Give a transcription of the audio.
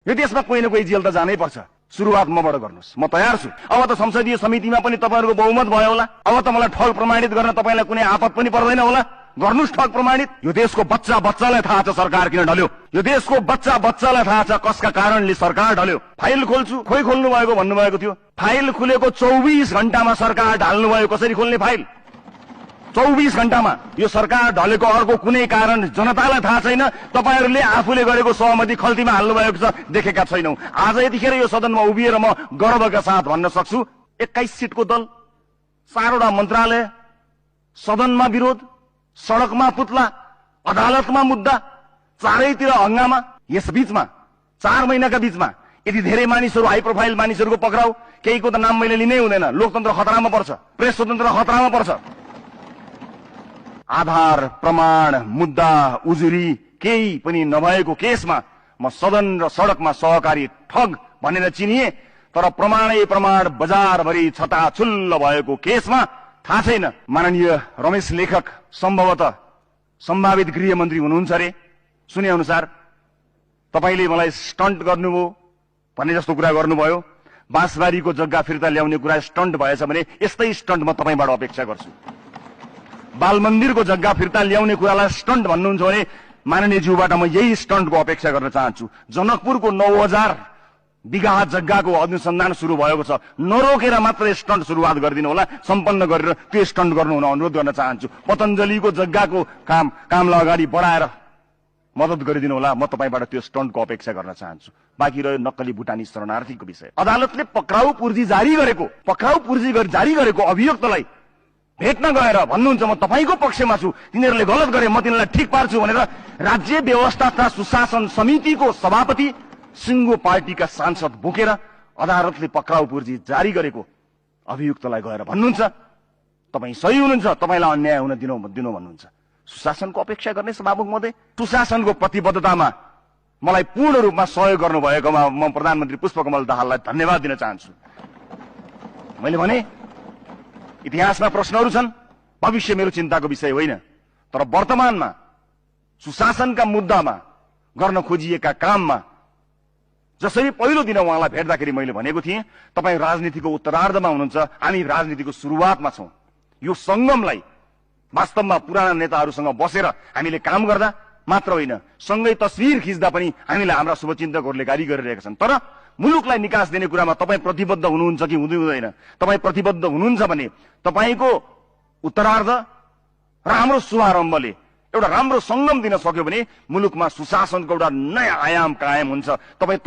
यो देशमा कोही न कोही जेल त जानै पर्छ। सुरुवात मबाट गर्नुस्, म तयार छु। अब त संसदीय समितिमा पनि तपाईहरुको बहुमत भयो होला। अब त मलाई ठग प्रमाणित गर्न तपाईलाई कुनै आपत पनि पर्दैन होला। गर्नुस् ठग प्रमाणित। यो देशको बच्चालाई थाहा छ सरकार किन ढल्यो। यो देशको बच्चालाई थाहा छ कसका कारणले सरकार ढल्यो। फाइल खोल्छु, खोइ खोल्नु भएको भन्नुभएको थियो। फाइल खुलेको 24 घण्टामा सरकार ढाल्नु भयो। कसरी खोल्ने फाइल? 24 घण्टामा। यो सरकार ढलेको अर्को कुनै कारण जनतालाई थाहा छैन। तपाईहरुले आफूले गरेको सहमति खल्तीमा हाल्नु भएको छ, देखेका छैनौ। आज यतिखेर यो सदनमा उभिएर म गर्वका साथ भन्न सक्छु, 21 सीटको दल, 4 वटा मन्त्रालय, सदनमा विरोध, सडकमा पुतला, अदालतमा मुद्दा, चारैतिर हंगामा। यस बीचमा 4 महिनाका बीचमा यति धेरै मानिसहरू, हाई प्रोफाइल मानिसहरूको पक्राउ, केहीको त नाम मैले लिनै हुँदैन। लोकतन्त्र खतरामा पर्छ, प्रेस स्वतन्त्र खतरामा पर्छ। आधार, प्रमाण, मुद्दा, उजुरी केही पनि नभएको केसमा म सदन र सडकमा सहकारी ठग भनेर चिनिए। तर प्रमाण बजारभरि छताछुल्ल भएको केसमा थाहा छैन। माननीय रमेश लेखक सम्भवतः सम्भावित गृहमन्त्री हुनुहुन्छ रे। सुने अनुसार तपाईले मलाई स्टन्ट गर्नुभयो भन्ने जस्तो कुरा गर्नुभयो। बाँसबारीको जग्गा फिर्ता ल्याउने कुरा स्टन्ट भएछ भने यस्तै स्टन्ट म तपाईबाट अपेक्षा गर्छु। बाल मन्दिरको जग्गा फिर्ता ल्याउने कुरालाई स्टन्ट भन्नुहुन्छ भने माननीय ज्यूबाट म यही स्टन्टको अपेक्षा गर्न चाहन्छु। जनकपुरको 9000 बिघा जग्गाको अनुसन्धान सुरु भएको छ। नरोकेर मात्र स्टन्ट सुरुवात गरिदिनु होला। सम्पन्न गरेर त्यो स्टन्ट गर्नु हुन अनुरोध गर्न चाहन्छु। पतञ्जलिको जग्गाको कामलाई अगाडि बढाएर मद्दत गरिदिनु होला। म तपाईबाट त्यो स्टन्टको अपेक्षा गर्न चाहन्छु। बाँकी रह्यो नक्कली भुटानी शरणार्थीको विषय। अदालतले पक्राउ पूर्जी जारी गरेको अभियुक्तलाई भेट्न गएर भन्नुहुन्छ म तपाईको पक्षमा छु, तिनीहरूले गलत गरे, म तिनीहरूलाई ठिक पार्छु भनेर राज्य व्यवस्था तथा सुशासन समितिको सभापति सिङ्गो पार्टीका सांसद बोकेर अदालतले पक्राउ पूर्जी जारी गरेको अभियुक्तलाई गएर भन्नुहुन्छ तपाई सही हुनुहुन्छ, तपाईलाई अन्याय हुन दिनु भन्नुहुन्छ। सुशासनको अपेक्षा गर्ने सभामुख महोदय, सुशासनको प्रतिबद्धतामा मलाई पूर्ण रूपमा सहयोग गर्नुभएकोमा म प्रधानमन्त्री पुष्पकमल दाहाललाई धन्यवाद दिन चाहन्छु। मैले भने इतिहासमा प्रश्नहरू छन्, भविष्य मेरो चिन्ताको विषय होइन। तर वर्तमानमा सुशासनका मुद्दामा गर्न खोजिएका काममा जसरी पहिलो दिन उहाँलाई भेट्दाखेरि मैले भनेको थिएँ, तपाई राजनीतिको उत्तरार्धमा हुनुहुन्छ, हामी राजनीतिको सुरुवातमा छौं। यो संगमलाई वास्तवमा पुराना नेताहरूसँग बसेर हामीले काम गर्दा मात्र होइन, सँगै तस्बिर खिच्दा पनि हामीलाई हाम्रा शुभचिन्तकहरूले गाली गरिरहेका छन्। तर मुलुकलाई निकास दिने कुरामा तपाई प्रतिबद्ध हुनुहुन्छ कि हुँदैन? तपाई प्रतिबद्ध हुनुहुन्छ भने तपाईको उत्तरार्ध र हाम्रो शुभारम्भले एउटा राम्रो संगम दिन सक्यो भने मुलुकमा सुशासनको एउटा नयाँ आयाम कायम हुन्छ। तपाई